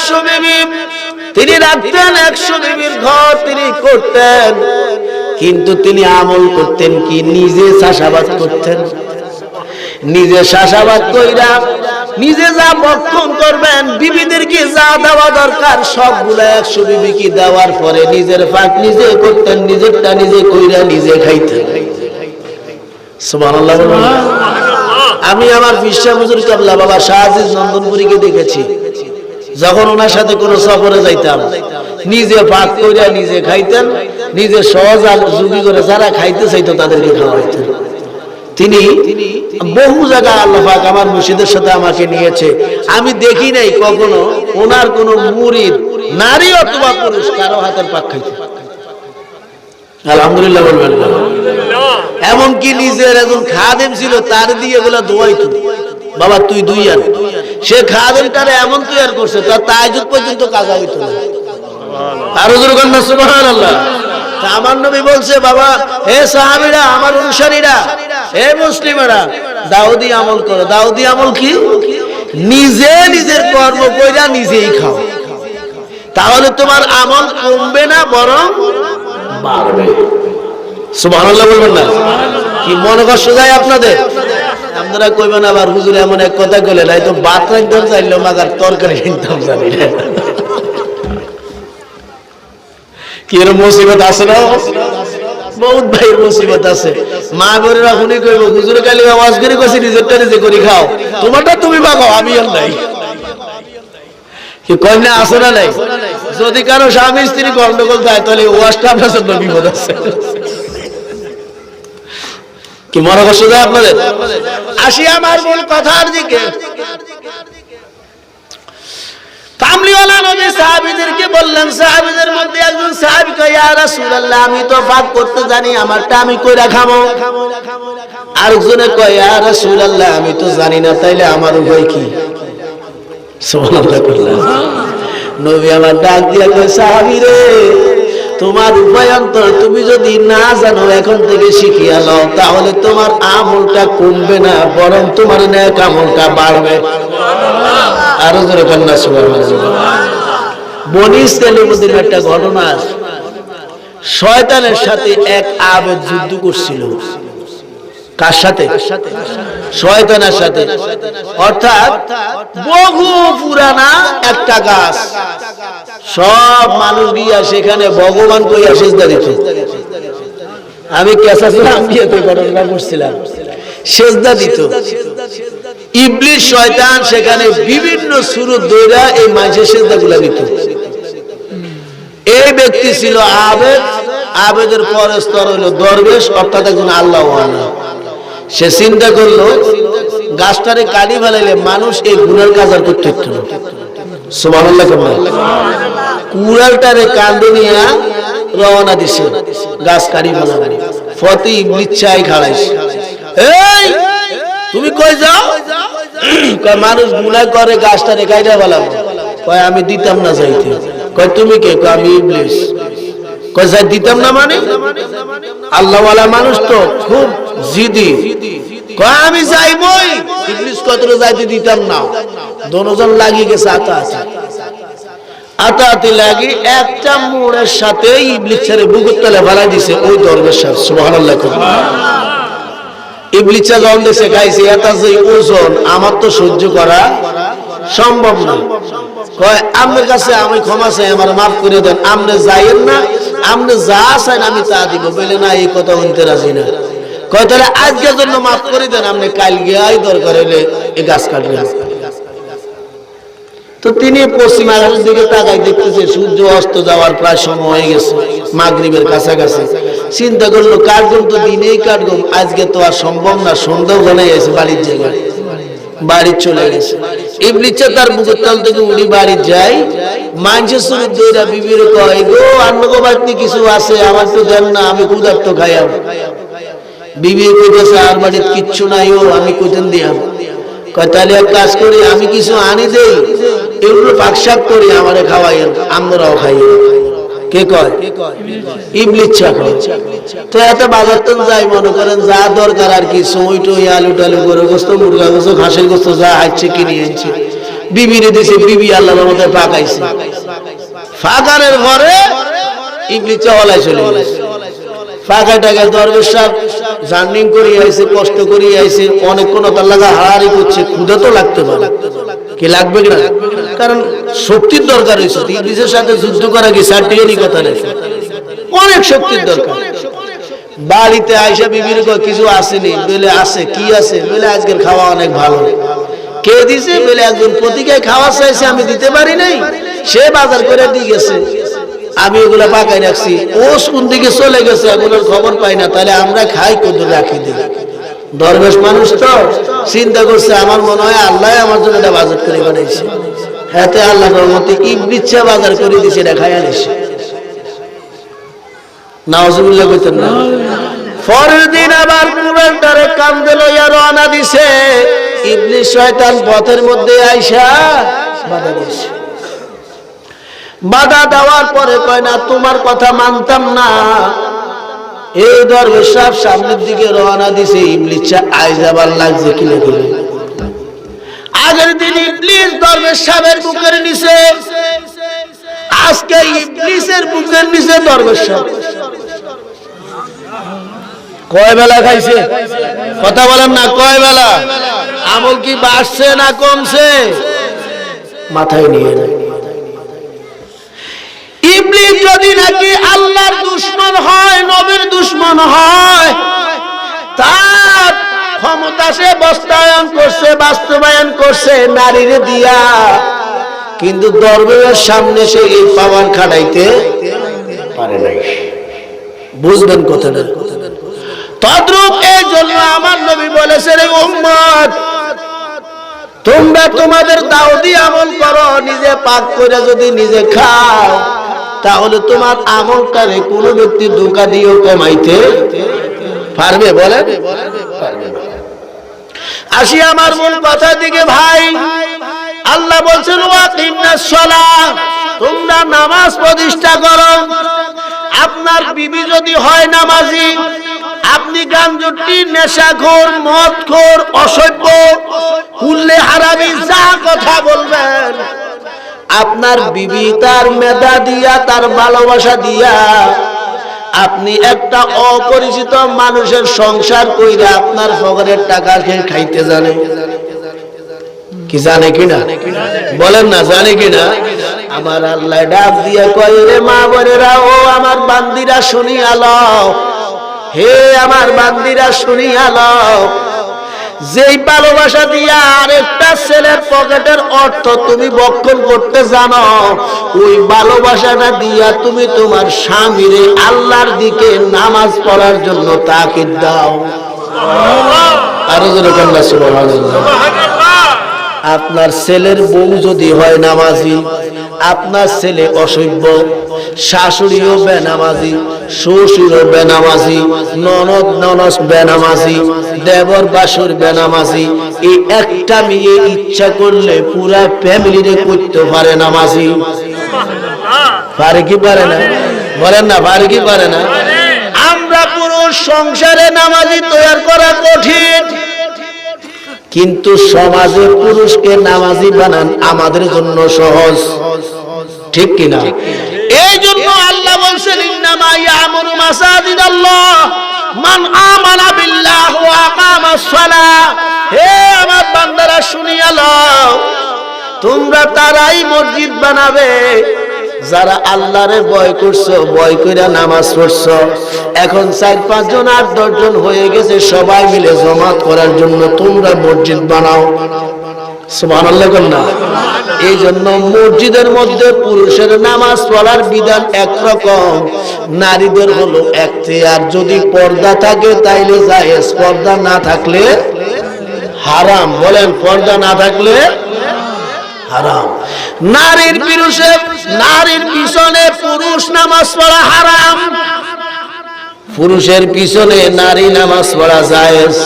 100 বিবি, তিনি রাখতেন 100 বিবির ঘর তিনি করতেন, কিন্তু তিনি আমল করতেন কি? নিজে চাষাবাদ করতেন। নিজে চাষাবাদ কইরা নিজে যা ভক্ষণ করবেন, বিবিদেরকে যা দেওয়া দরকার সবগুলা 100 বিবিকে দেওয়ার পরে নিজের পাক নিজে করতেন, নিজেরটা নিজে কইরা নিজে খাইতেন। সুবহানাল্লাহ। আমি আমার বিশ্বা হুজুর কেবলা বাবা শাহ আজিজ নন্দনপুরীকে দেখেছি, যখন ওনার সাথে কোনো সফরে যাইতাম নিজে পাক কইরা নিজে খাইতেন, নিজে সহজ যুগি করে যারা খাইতে চাইতো তাদেরকে খাওয়াইতেন। তিনি বহু জায়গায় আল্লাহ পাক আমার মুর্শিদের সাথে আমাকে নিয়েছে, আমি দেখি নাই কখনো ওনার কোন মুরিদ নারী অথবা পুরুষ কারো হাতের পাক খাইতে। আলহামদুলিল্লাহ বলবেন। এমনকি নিজের একজন খাদেম ছিল, তার দিয়ে এগুলা দোয়াইতো, বাবা তুই দুই আন। সে খাদেমটারে এমন তৈরি করছে তার তাহাজ্জুদ পর্যন্ত কাজা হইতো না। আর হুজুর কন্যা সুবহানাল্লাহ। আমার নবী বলছে, বাবা হে সাহাবীরা, আমার অনুসারীরা, হে মুসলিমেরা, দাউদি আমল করো। দাউদি আমল কি? নিজে নিজের কর্ম কইরা নিজেই খাও, তাহলে তোমার আমল কমবে না বরং বাড়বে। সুবহানাল্লাহ বলবেন না? কি মনে কষ্ট যায় আপনাদের? আপনারা কইবেন আবার হুজুর এমন এক কথা কইলেন, এই তো ভাত রাঁধতে চাইলো মাগার তরকারি কিনতাম জানি না। কি এর মুসিবত আছে না? বহুত ভাইয়ের মুসিবত আছে। মা বোনেরা শুনি কইব, হুজুর কালি আওয়াজ করে কইছি নিজেরটা নিজে করে খাও, তোমারটা তুমি পাও, আমি আর নাই। কি কন্যা আছে না নাই? যদি কারো স্বামী স্ত্রী গন্ডগোল যায় তাহলে ওয়াজটা আপনার জন্য বিপদ আছে। কি মনে কষ্ট যায় আপনাদের? আসি আমার মূল কথার দিকে। কামলিওয়ালা নবী সাহাবীদেরকে বললেন, সাহাবীদের মধ্যে একজন সাহাবী কয়, ইয়া রাসূলুল্লাহ, আমি তো পাক করতে জানি, আমারটা আমি কইরা খাবো। আরেকজনে কয়, ইয়া রাসূলুল্লাহ, আমি তো জানি না, তাইলে আমার উপায় কি? সুবহানাল্লাহ। নবী আমার ডাক দিয়া কয়, সাহাবী রে, তোমার উপায় অন্তর তুমি যদি না জানো এখন থেকে শিখিয়া লও, তাহলে তোমার আমলটা কমবে না বরং তোমার নেক আমলটা বাড়বে। আরো জোরে কন্যা সুবহানাল্লাহ। বনি ইসরাইলের মধ্যে একটা ঘটনা আছে, শয়তানের সাথে এক আবেদ যুদ্ধ করছিল। কার সাথে? শয়তানের সাথে। অর্থাৎ বহু পুরানা একটা গাছ, সব মানুষ গিয়া সেখানে ভগবান কইয়া সিজদা দিত। আমি কেসাসলাম দিয়ে তো ঘটনা করছিলাম, সিজদা দিত। ইবলিস শয়তান সেখানে বিভিন্ন সুরত দইরা এই মানুষের সিজদাগুলা দিত। এই ব্যক্তি ছিল আবেদ, আবেদের পরের স্তর হলো দরবেশ, অর্থাৎ একজন আল্লাহওয়ালা। সে চিন্তা করলো গাছটারে কাটি ফেলাইলে মানুষ এই গুনার কাজ আর করতে হতো না। সুবহানাল্লাহ। কুড়ালটারে কান্দে নিয়ে রওনা দিছে গাছ কাটি ফেলাবে। ফতে ইবলিস চাই খাড়াইছে, এই তুমি কই যাও? কয় মানুষ গুনাহ করে গাছটারে কাইটা ফেলাবো। কয় আমি দিতাম না যাইতে। কয় তুমি কে? কয় আমি ইবলিস। কয় যাই দিতাম না মানে? আল্লাহওয়ালা মানুষ তো খুব জিদি। কয় আমি যাইবই। ইবলিস কতরে যাইতে দিতাম না। দুজন লাগি গেছে আতাআতি। আতাআতি লাগি একটা মোড়ের সাথে ইবলিসের বুকের তলে ফেলাই দিছে ওই দরবেশ সাহেব। সুবহানাল্লাহ। ইবলিসা যখন দেশে খাইছে, এটা যে ওজন আমার তো সহ্য করা সম্ভব না। কয় আপনার কাছে আমি ক্ষমা চাই, আমার মাফ করে দেন, আপনি যাইয়েন না, আপনি যা চান আমি তা দিব। বলে না, এই কথা শুনতে রাজি না। কয় তাহলে আজকের জন্য মাফ করে দেন, আপনি কাল গিয়ে দরকার হলে এই গাছ কাটবেন। তো তিনি পশ্চিম আকাশের দিকে তাকাই দেখতেছে সূর্য অস্ত যাওয়ার প্রায় সময় হয়ে গেছে, মাগরিবের কাছাকাছি। চিন্তা করলো কাটগম তো দিনেই কাটগম, আজকে তো আর সম্ভব না, সন্ধ্যা ঘনে গেছে, বাড়ির জায়গায় বাড়ি চলে গেছে। ইবলিসা তার বুকের তল থেকে উড়ি বাড়ি যায়। মানুষের সুরত দইরা বিবির কয়, গো আন্নগো বাড়তি কিছু আছে, আমার তো দেন না, আমি ক্ষুধার্ত খাইয়াম। বিবি কইতেছে আর বাড়িতে কিচ্ছু নাই, ও আমি কোথেন দিয়াম। কয় তাহলে এক কাজ করি, আমি কিছু আনি দেই, এগুলো পাকশাক করি, আমারে খাওয়াইয়েন, আমরাও খাইয়েন। কে কয়? ইবলিস কয়। তো এত বাজার তো যাই, মনে করেন যা দরকার আর কি, সময় টই আলু টালু গরু গোস্ত, মুরগা গোস্ত, ঘাসের গোস্ত যা হাইছে কিনে আনছে। বিবিরে দিছে, বিবি আল্লাহর রহমতে পাকাইছে। ফাঁকানের ঘরে ইবলিস চাওয়ালায় চলে গেছে। ফাঁকাটাকে দরবেশ সাহেব জার্নিং করে আইছে, কষ্ট করে আইছে, অনেকক্ষণ তার লাগা হারাহারি করছে, ক্ষুধা তো লাগতে পারে, কি লাগবে না? কারণ শক্তির দরকার হয়েছে, ইবলিসের সাথে যুদ্ধ করা কি সার্টিফিকেটই কথা নেই, অনেক শক্তির দরকার। বাড়িতে আইসা বিবির কিছু আসেনি, বলে আছে, কি আছে? বলে আজকের খাওয়া অনেক ভালো। কে দিছে? বলে একজন প্রতিকায় খাওয়া চাইছে, আমি দিতে পারি নাই, সে বাজার করে দিয়ে গেছে, আমি ওগুলা পাকাই রাখছি, ও কোন দিকে চলে গেছে, এগুলোর খবর পাই না, তাহলে আমরা খাই কত রাখি দিই। দরবেশ মানুষ তো চিন্তা করছে, আমার মনে হয় আল্লাহ আমার জন্য এটা বাজার করে বানাইছে, হাতে আল্লাহর রহমতে ইবলিস বাজার করে দিছে, এটা খাই আনিছে। নাউজুবিল্লাহ কইতেন না। পরের দিন আবার কুরানটারে কান্দে লইয়া রওনা দিছে, ইবলিস শয়তান পথের মধ্যে আইসা বাধা দিছে। বাধা দেওয়ার পরে কয় না, তোমার কথা মানতাম না। এই দরবেশ সাহেব সামনের দিকে রওনা দিছে, ইবলিস আইজ আবার লাগছে কিলে কিলে। আগের দিন ইবলিস দরবেশ সাহেবের বুকের নিচে, আজকে ইবলিসের বুকের নিচে দরবেশ সাহেব। কয় বেলা খাইছে? কথা বলেন না, কয় বেলা? আমল কি বাড়ছে না কমছে? মাথায় নিয়ে না। ইবলিস যদি নাকি আল্লাহর দুশমন হয়, নবীর দুশমন হয়, তার ক্ষমতা সে বাস্তবায়ন করছে নারীরে দিয়া, কিন্তু দরবেশের সামনে সে এই পাওয়ার খাটাইতে পারে নাই। বুঝবেন কথাটা? তদ্রূপ এই জন্য আমার নবী বলেছেন, এই উম্মত তোমরা তোমাদের দাউদি আমল করো, নিজে পাক করে যদি নিজে খাও, তাহলে তোমার আমলটারে কোনো ব্যক্তি ধোঁকা দিয়েও কমাইতে পারবে? বলে আসি আমার মূল কথার দিকে ভাই। আল্লাহ বলছেন, ওয়াকিমনাস সালাহ, তোমরা নামাজ প্রতিষ্ঠা করো। আপনার বিবি যদি হয় নামাজি, আপনি গাঞ্জুটি, নেশাখোর, মদখোর, অসভ্য, কুল্লে হারামি যা কথা বলবেন, আপনার বিবি তার মেধা দিয়া, তার ভালোবাসা দিয়া, আপনি একটা অপরিচিত মানুষের সংসার কইরা আপনার ফকরের টাকা খেয়ে খাইতে জানে কি? জানে কিনা? বলেন না, জানে কিনা? আমার আল্লাহ ডাক দিয়া কয়, রে মা বোনেরা, ও আমার বান্দিরা শুনিয়া লও, হে আমার বান্দিরা শুনিয়া লও, যেই ভালোবাসা দিয়া আরেকটা ছেলের পকেটের অর্থ তুমি বক্ষণ করতে জানো, ওই ভালোবাসাটা দিয়া তুমি তোমার স্বামীরে আল্লাহর দিকে নামাজ পড়ার জন্য তাকিদ দাও। আরো জোরে বলুন সুবহানাল্লাহ। আপনার ছেলের বউ যদি হয় নামাজি, আপনার ছেলে অসভ্য, শাশুড়িও বেনামাজি, শ্বশুরও বেনামাজি, ননদ বেনামাজি, দেবর বাসুর বেনামাজি, এই একটা মেয়ে ইচ্ছা করলে পুরা ফ্যামিলিরে করতে পারে নামাজি। পারে কি পারে না? বলেন না, পারে কি পারে না? আমরা পুরুষ সংসারে নামাজি তৈরি করা কঠিন, কিন্তু সমাজে পুরুষকে নামাজি বানান আমাদের জন্য সহজ, ঠিক কিনা? এই জন্য আল্লাহ বলছেন, ইন্নামা ইয়ামুরু মাসাজিদাল্লাহ মান আমানা বিল্লাহ ওয়া আকামাস সালাহ। হে আমার বান্দারা শুনিয়া লও, তোমরা তারাই মসজিদ বানাবে যারা আল্লাহরে ভয় করছো, ভয় কইরা নামাজ পড়ছো। এখন 4-5 জন 8-10 জন হয়ে গেছে, সবাই মিলে জামাত করার জন্য তোমরা মসজিদ বানাও। সুবহানাল্লাহ না? এই জন্য মসজিদের মধ্যে পুরুষের নামাজ পড়ার বিধান একরকম, নারীদের হলো এখতিয়ার। যদি পর্দা থাকে তাইলে জায়েজ, পর্দা না থাকলে হারাম। বলেন, পর্দা না থাকলে হারাম। নারীর পিছনে পুরুষ নামাজ পড়া হারাম, পুরুষের পিছনে নারী নামাজ পড়া জায়েজ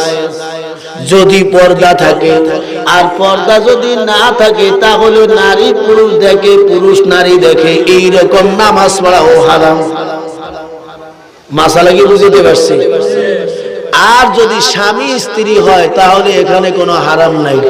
যদি পর্দা থাকে। আর পর্দা যদি না থাকে তাহলে নারী পুরুষ দেখে, পুরুষ নারী দেখে, এইরকম নামাজ পড়াও হারাম। মাসালা কি বুঝতে পারছি? আর যদি স্বামী স্ত্রী হয় তাহলে এখানে কোনো হারাম নাই।